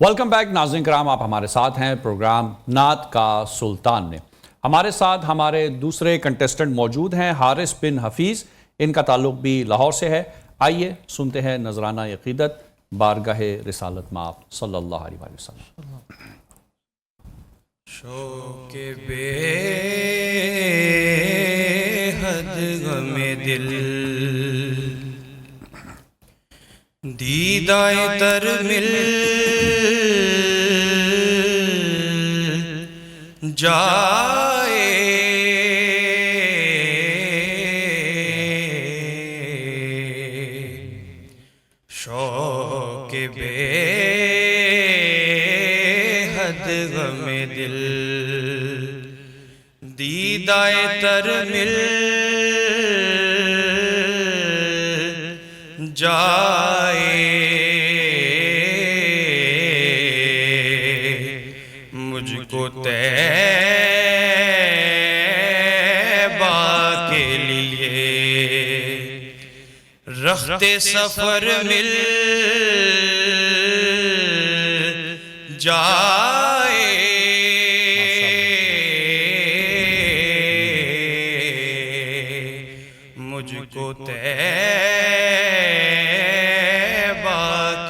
Welcome back ناظرین کرام، آپ ہمارے ساتھ ہیں پروگرام نعت کا سلطان میں۔ ہمارے ساتھ ہمارے دوسرے کنٹیسٹنٹ موجود ہیں، حارث بن حفیظ، ان کا تعلق بھی لاہور سے ہے۔ آئیے سنتے ہیں نذرانہ عقیدت بارگاہ رسالت مآب صلی اللہ علیہ وسلم۔ شوق بے حد غم دل دیدائے تر مل جائے، شوق بے حد غم دل دیدائے تر مل جائے، مجھ کو طیبہ کے لیے رخت سفر مل جائے، مجھ کو طیبہ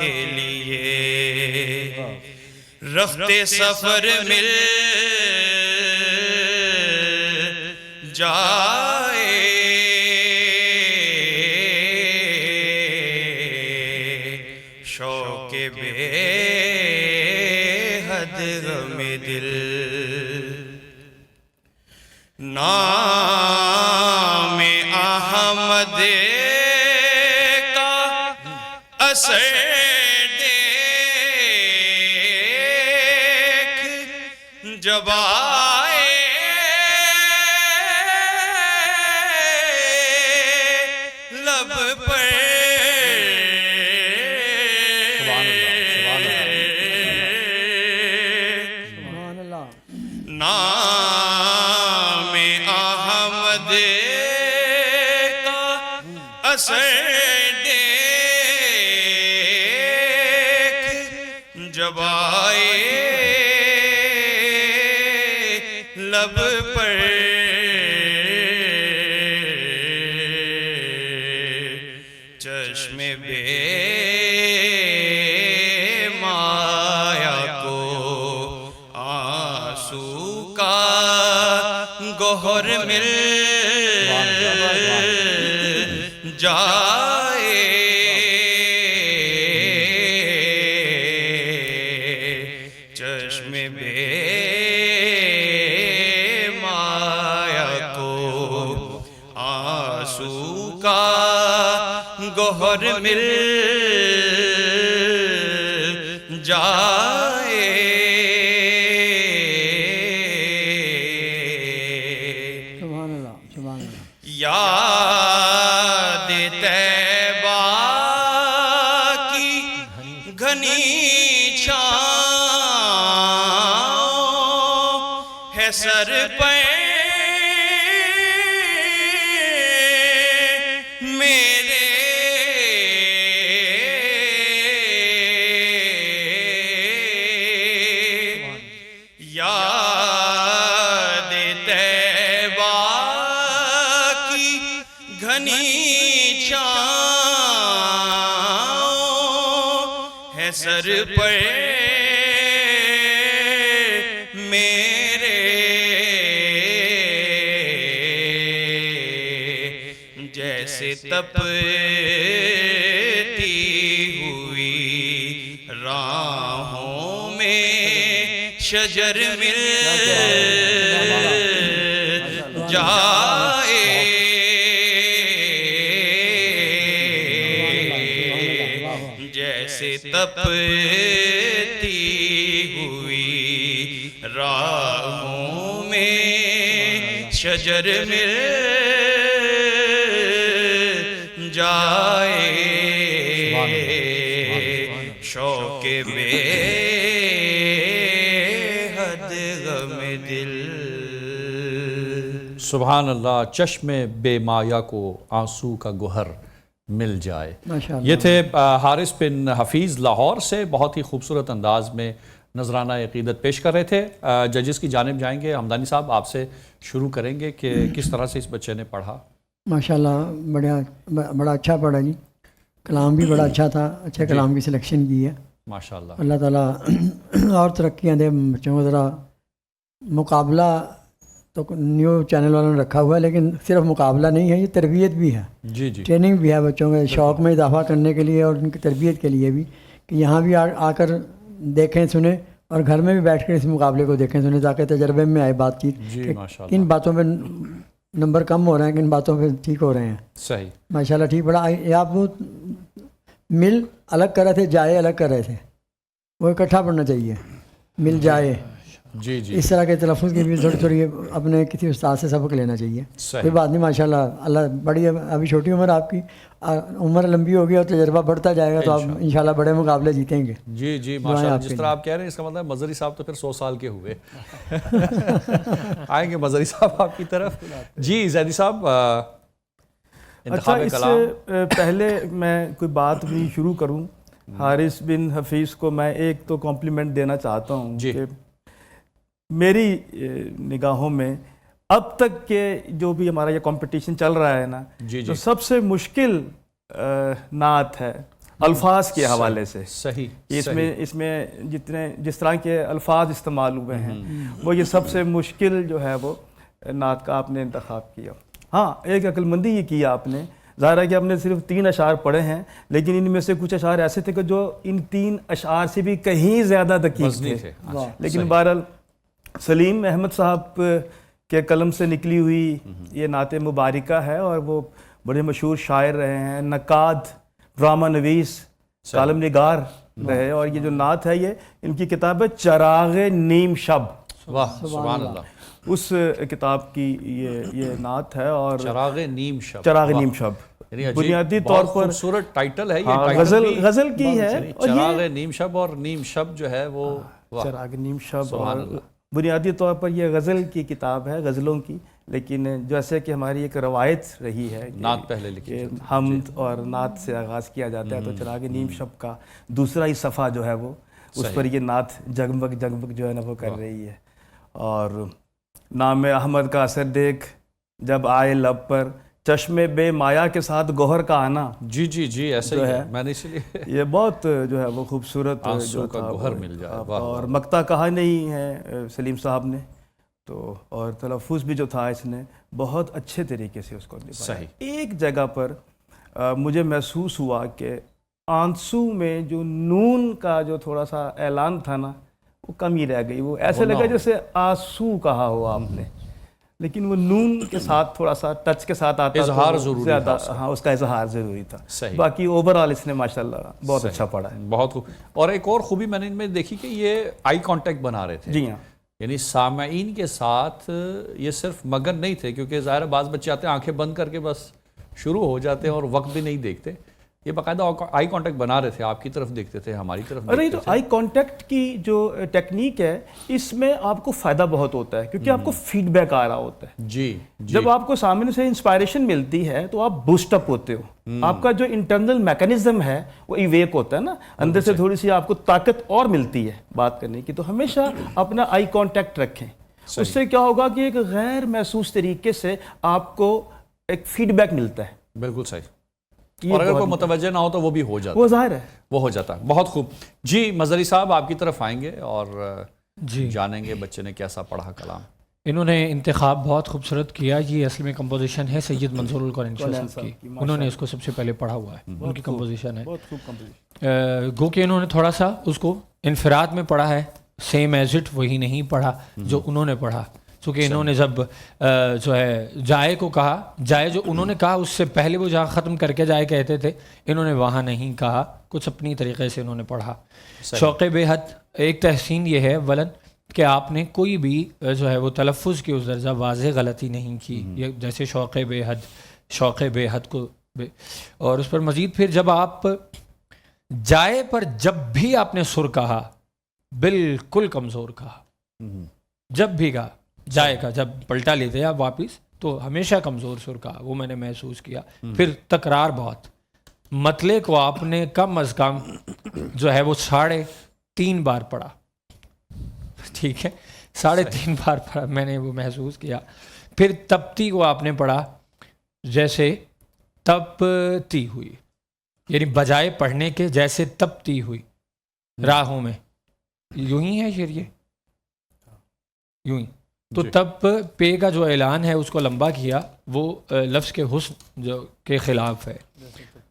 کے لیے رخت سفر مل جائے، شوق بے حد غم دل، نام احمد کا اثر دیکھ جب آئے، لب پر نام احمد کا اثر دیکھ جب آئے، لب پر چشم بے مایا کو آنسو کا گوہر مل جائے، چشم بے مایا کو آنسو کا گوہر مل جائے، یاد طیبہ کی گھنی چھاؤں ہے سر پہ میرے، یاد طیبہ کی گھنی چھاؤں ہے سر پر میرے، جیسے تپتی ہوئی راہوں میں شجر مل جائے، جیسے تپتی ہوئی راہوں میں شجر مل جائے، شوق بے حد غم دل۔ سبحان اللہ، چشم بے مایا کو آنسو کا گوہر مل جائے. ماشاءاللہ. یہ تھے حارث بن حفیظ لاہور سے، بہت ہی خوبصورت انداز میں نذرانہ عقیدت پیش کر رہے تھے. ججز کی جانب جائیں گے. حمدانی صاحب آپ سے شروع کریں گے کہ کس طرح سے اس بچے نے پڑھا. ماشاءاللہ بڑا اچھا پڑھا جی. کلام بھی بڑا اچھا تھا، اچھے کلام کی سلیکشن کی ہے. ماشاءاللہ. اللہ تعالیٰ اور ترقیاں دے بچوں کو. ذرا مقابلہ تو نیو چینل والوں نے رکھا ہوا ہے، لیکن صرف مقابلہ نہیں ہے، یہ تربیت بھی ہے. جی جی. ٹریننگ بھی ہے بچوں کے شوق میں اضافہ کرنے کے لیے اور ان کی تربیت کے لیے بھی، کہ یہاں بھی آ کر دیکھیں سنیں اور گھر میں بھی بیٹھ کر اس مقابلے کو دیکھیں سنیں، تاکہ تجربے میں آئے بات چیت جی کہ ماشاءاللہ. کن باتوں پہ نمبر کم ہو رہے ہیں، کن باتوں پہ ٹھیک ہو رہے ہیں. صحیح. ماشاءاللہ ٹھیک پڑھا. آپ وہ مل الگ کر رہے تھے، جائے الگ کر رہے تھے، وہ اکٹھا پڑھنا چاہیے. مل جائے جی جی. اس طرح کے تلفظ کی بھی تھوڑی تھوڑی اپنے کسی استاد سے سبق لینا چاہیے. صحیح. کوئی بات نہیں، ماشاءاللہ اللہ بڑی ابھی چھوٹی عمر آپ کی، عمر لمبی ہوگی اور تجربہ بڑھتا جائے گا تو آپ انشاءاللہ بڑے مقابلے جیتیں گے. جی جی ماشاءاللہ. جس طرح آپ کہہ رہے ہیں اس کا مطلب مظہری صاحب تو پھر 100 سال کے ہوئے. آئیں گے مظہری صاحب آپ کی طرف. جی زیدی صاحب اچھا، اس سے پہلے میں کوئی بات بھی شروع کروں. حارث بن حفیظ کو میں ایک تو کمپلیمنٹ دینا چاہتا ہوں کہ میری نگاہوں میں اب تک کے جو بھی ہمارا یہ کمپٹیشن چل رہا ہے نا، جو سب سے مشکل نعت ہے الفاظ کے حوالے سے. صحیح. اس میں جس طرح کے الفاظ استعمال ہوئے ہیں، وہ یہ سب سے مشکل جو ہے وہ نعت کا آپ نے انتخاب کیا. ہاں، ایک عقل مندی یہ کیا آپ نے. ظاہر ہے کہ آپ نے صرف 3 اشعار پڑھے ہیں، لیکن ان میں سے کچھ اشعار ایسے تھے کہ جو ان 3 اشعار سے بھی کہیں زیادہ دقیق تھے. لیکن بہرحال سلیم احمد صاحب کے قلم سے نکلی ہوئی یہ نعت مبارکہ ہے، اور وہ بڑے مشہور شاعر رہے ہیں، نقاد، ڈرامہ نویس، کالم نگار رہے. اور یہ جو نعت ہے یہ ان کی کتاب ہے چراغ نیم شب. واہ سبحان اللہ. اس کتاب کی یہ نعت ہے. اور چراغ نیم شب. چراغ نیم شب بنیادی طور پر خوبصورت ٹائٹل ہے. یہ غزل کی ہے. چراغ نیم شب، اور نیم شب جو ہے وہ چراغ نیم شب، اور بنیادی طور پر یہ غزل کی کتاب ہے، غزلوں کی. لیکن جیسے کہ ہماری ایک روایت رہی ہے نعت پہلے لکھی، حمد اور نعت سے آغاز کیا جاتا ہے، تو چراغ نیم شب کا دوسرا ہی صفحہ جو ہے وہ اس پر یہ نعت جگمگ جگمگ جو ہے نا وہ کر رہی ہے. اور نام احمد کا اثر دیکھ جب آئے لب پر، چشم بے مایا کے ساتھ گوہر کا آنا. جی جی جی ایسے ہی ہے. میں نے اس لیے یہ بہت جو ہے وہ خوبصورت جو تھا گوہر مل جائے. اور مقطع کہا نہیں ہے سلیم صاحب نے تو، اور تلفظ بھی جو تھا اس نے بہت اچھے طریقے سے اس کو نبھایا. صحیح. ایک جگہ پر مجھے محسوس ہوا کہ آنسو میں جو نون کا جو تھوڑا سا اعلان تھا نا، وہ کمی رہ گئی. وہ ایسے لگا جیسے آنسو کہا ہوا آپ نے، لیکن وہ نون کے ساتھ تھوڑا سا ٹچ کے ساتھ آتا اظہار ضروری زیادہ. ہاں، اس کا اظہار ضروری تھا. باقی اوورآل اس نے ماشاءاللہ بہت اچھا پڑھا ہے. بہت خوب. اور ایک اور خوبی میں نے ان میں دیکھی کہ یہ آئی کانٹیکٹ بنا رہے تھے. جی ہاں، یعنی سامعین کے ساتھ یہ صرف مگن نہیں تھے، کیونکہ ظاہر بعض بچے آتے ہیں آنکھیں بند کر کے بس شروع ہو جاتے ہیں اور وقت بھی نہیں دیکھتے. یہ باقاعدہ آئی کانٹیکٹ بنا رہے تھے، آپ کی طرف دیکھتے تھے، ہماری طرف دیکھتے ارے تو آئی کانٹیکٹ کی جو ٹیکنیک ہے اس میں آپ کو فائدہ بہت ہوتا ہے، کیونکہ آپ کو فیڈ بیک آ رہا ہوتا ہے. جی. جب آپ کو سامنے سے انسپائریشن ملتی ہے تو آپ بوسٹ اپ ہوتے ہو. آپ کا جو انٹرنل میکانزم ہے وہ ایویک ہوتا ہے نا، اندر سے تھوڑی سی آپ کو طاقت اور ملتی ہے بات کرنے کی. تو ہمیشہ اپنا آئی کانٹیکٹ رکھیں. اس سے کیا ہوگا کہ ایک غیر محسوس طریقے سے آپ کو ایک فیڈ بیک ملتا ہے. بالکل صحیح. اور اگر کوئی متوجہ نہ ہو تو وہ بھی ہو جاتا ہے. وہ ظاہر ہے وہ ہو جاتا ہے. بہت خوب. جی مظہری صاحب آپ کی طرف آئیں گے اور جانیں گے بچے نے کیسا پڑھا کلام. انہوں نے انتخاب بہت خوبصورت کیا. یہ اصل میں کمپوزیشن ہے سید منظور القرآن صاحب کی. انہوں نے اس کو سب سے پہلے پڑھا ہوا ہے، ان کی کمپوزیشن ہے. گو کہ انہوں نے تھوڑا سا اس کو انفراد میں پڑھا ہے، سیم ایز اٹ وہی نہیں پڑھا جو انہوں نے پڑھا. چونکہ انہوں نے جب جو ہے جائے کو کہا، جائے جو انہوں نے کہا اس سے پہلے وہ جہاں ختم کر کے جائے کہتے تھے، انہوں نے وہاں نہیں کہا، کچھ اپنی طریقے سے انہوں نے پڑھا. شوق بے حد ایک تحسین یہ ہے ولن کہ آپ نے کوئی بھی جو ہے وہ تلفظ کی اس درجہ واضح غلطی نہیں کی، جیسے شوق بے حد کو اور اس پر مزید پھر جب آپ جائے پر جب بھی آپ نے سر کہا بالکل کمزور کہا. جب بھی کہا جائے کا، جب پلٹا لیتے آپ واپس تو ہمیشہ کمزور سر کہا، وہ میں نے محسوس کیا. پھر تکرار بہت مطلع کو آپ نے کم از کم جو ہے وہ 3.5 بار پڑھا. ٹھیک ہے, 3.5 بار پڑھا میں نے وہ محسوس کیا. پھر تپتی کو آپ نے پڑھا جیسے تپتی ہوئی, یعنی بجائے پڑھنے کے جیسے تپتی ہوئی راہوں میں, یوں ہی ہے شعر, یہ یوں ہی. تو تب پے کا جو اعلان ہے اس کو لمبا کیا, وہ لفظ کے حسن جو کے خلاف ہے.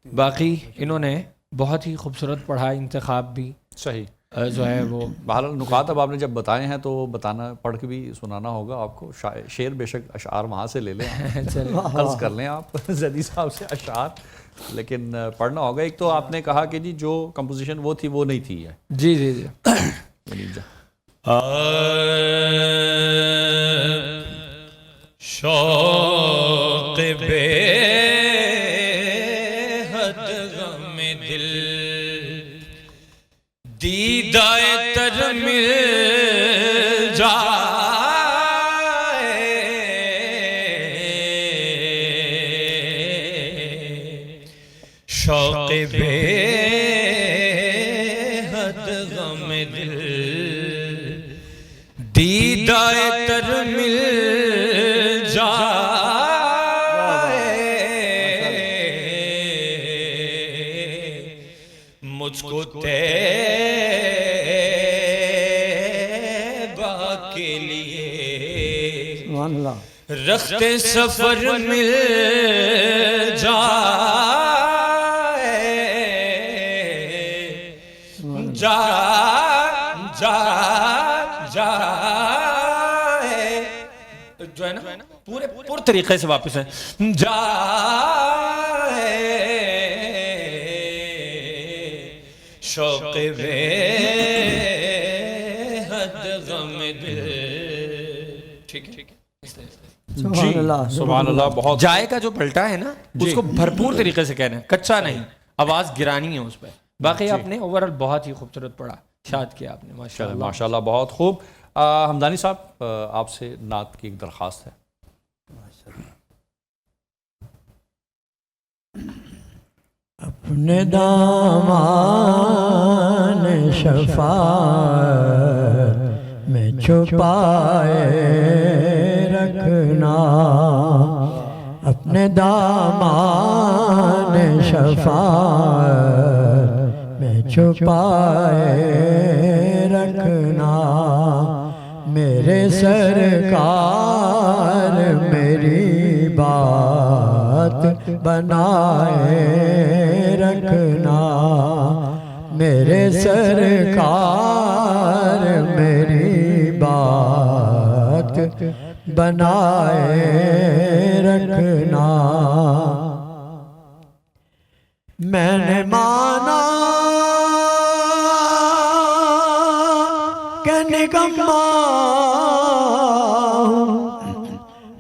باقی انہوں نے بہت ہی خوبصورت پڑھا, انتخاب بھی صحیح جو ہے وہ. بہرحال نکات اب آپ نے جب بتائے ہیں تو بتانا, پڑھ کے بھی سنانا ہوگا آپ کو. شعر بے شک اشعار وہاں سے لے لیں, قرض کر لیں آپ زیدی صاحب سے اشعار, لیکن پڑھنا ہوگا. ایک تو آپ نے کہا کہ جی جو کمپوزیشن وہ تھی وہ نہیں تھی ہے. جی جی جی شوق بے حد غم دل دیدائے تر مل جائے, شوق بے حد غم دل دیدائے تر مل مجھ کو تیبہ کے لیے سبحان اللہ رخت سفر مل جائے, جا جا جائے جو ہے نا پورے طریقے سے واپس ہیں. جائے شوق بے حد غم دل. ٹھیک ہے سبحان اللہ سبحان اللہ. بہت جائے کا جو پلٹا ہے نا اس کو بھرپور طریقے سے کہنا ہے, کچا نہیں, آواز گرانی ہے اس پہ. باقی آپ نے اوورال بہت ہی خوبصورت پڑھا, شاد کیا آپ نے, ماشاء اللہ ماشاء اللہ, بہت خوب. حمدانی صاحب آپ سے نعت کی ایک درخواست ہے. اپنے دامان شفاعت میں چھپائے رکھنا, اپنے دامان شفاعت میں چھپائے رکھنا. میرے سرکار میری بات بنائے رکھنا, میرے سرکار میری بات بنائے رکھنا. میں نے مانا کہ نکما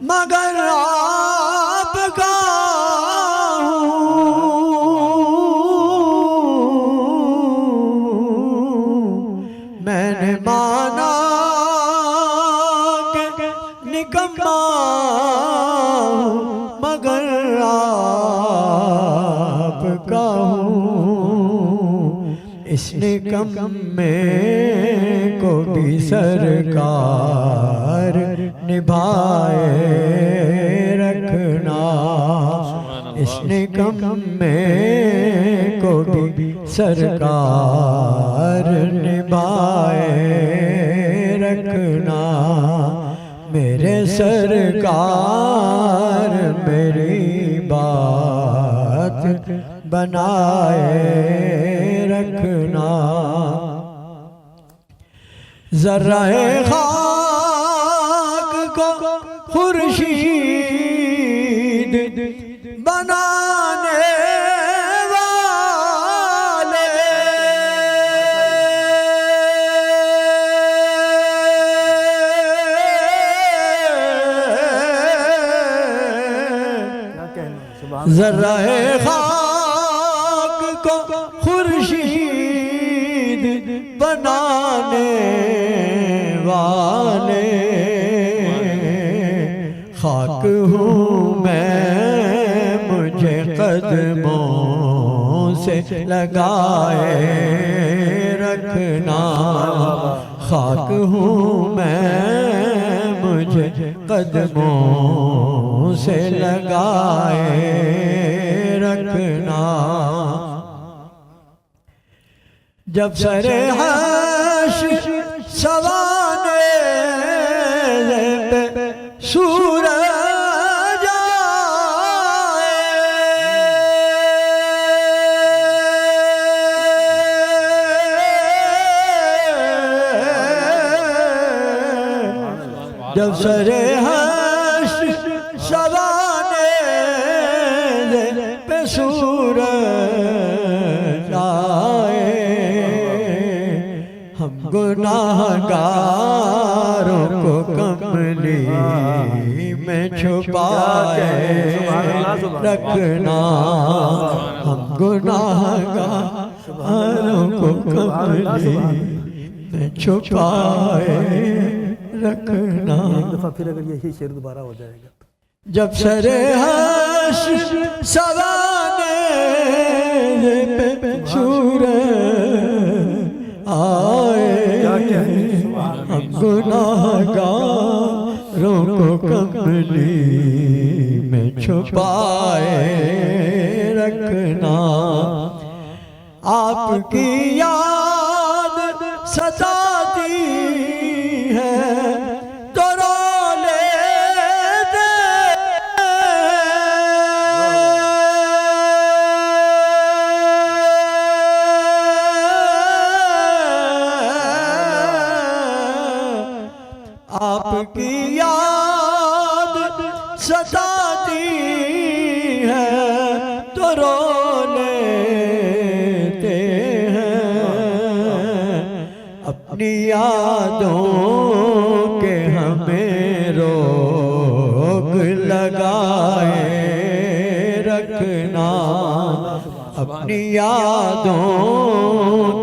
مگر آپ کا میں نے مانا کہ نکما مگر آپ کا ہوں, اس نکمے کو بھی سرکار نبھائے رکھنا, اس نکمے کو بھی سرکار نبھائے رکھنا. میرے سرکار میری بات بنائے رکھنا. ذرہ خاک کو خورشید بنانے والے ذرہ خاک کو خورشید بنانے والے, خاک ہوں میں مجھے قدموں سے لگائے رکھنا، خاک ہوں میں مجھے قدموں سے لگائے رکھنا، جب سر حشر سوانے پہ سورج آئے، جب سر حشر سوانے پہ سورج آئے، ہم گناہگاروں کو کملی میں چھپائے رکھنا، ہم گناہگاروں کو کملی میں چھپائے رکھنا، ایک دفعہ پھر اگر یہی شعر دوبارہ ہو جائے گا، جب سر حشر سوانے پہ سورج آئے، ہم گناہگاروں کو کملی میں چھپائے رکھنا، آپ کی یاد ستاتی ہے تو رو لیتے، آپ کی یاد ستاتی ہے تو رو لیتے ہیں، اپنی یادوں کے ہمیں روک لگائے رکھنا، اپنی یادوں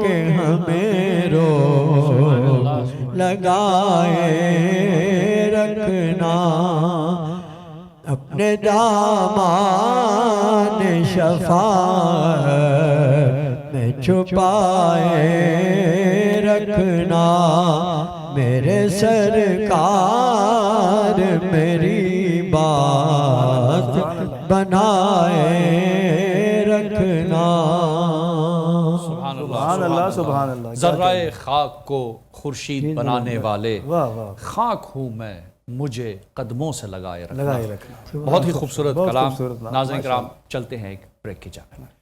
کے ہمیں روک لگائے رکھنا، اپنے دامان شفاعت میں چھپائے رکھنا، میرے سرکار میری بات بنائے رکھنا۔ سبحان سبحان اللہ سبحان اللہ، ذرہ خاک کو خورشید بنانے والے، واہ واہ، خاک ہوں میں مجھے قدموں سے لگائے رکھنا۔ لگائے رکھنا، بہت ہی خوبصورت بہت کلام۔ خوبصورت، ناظرین کرام چلتے ہیں ایک بریک کی جانب۔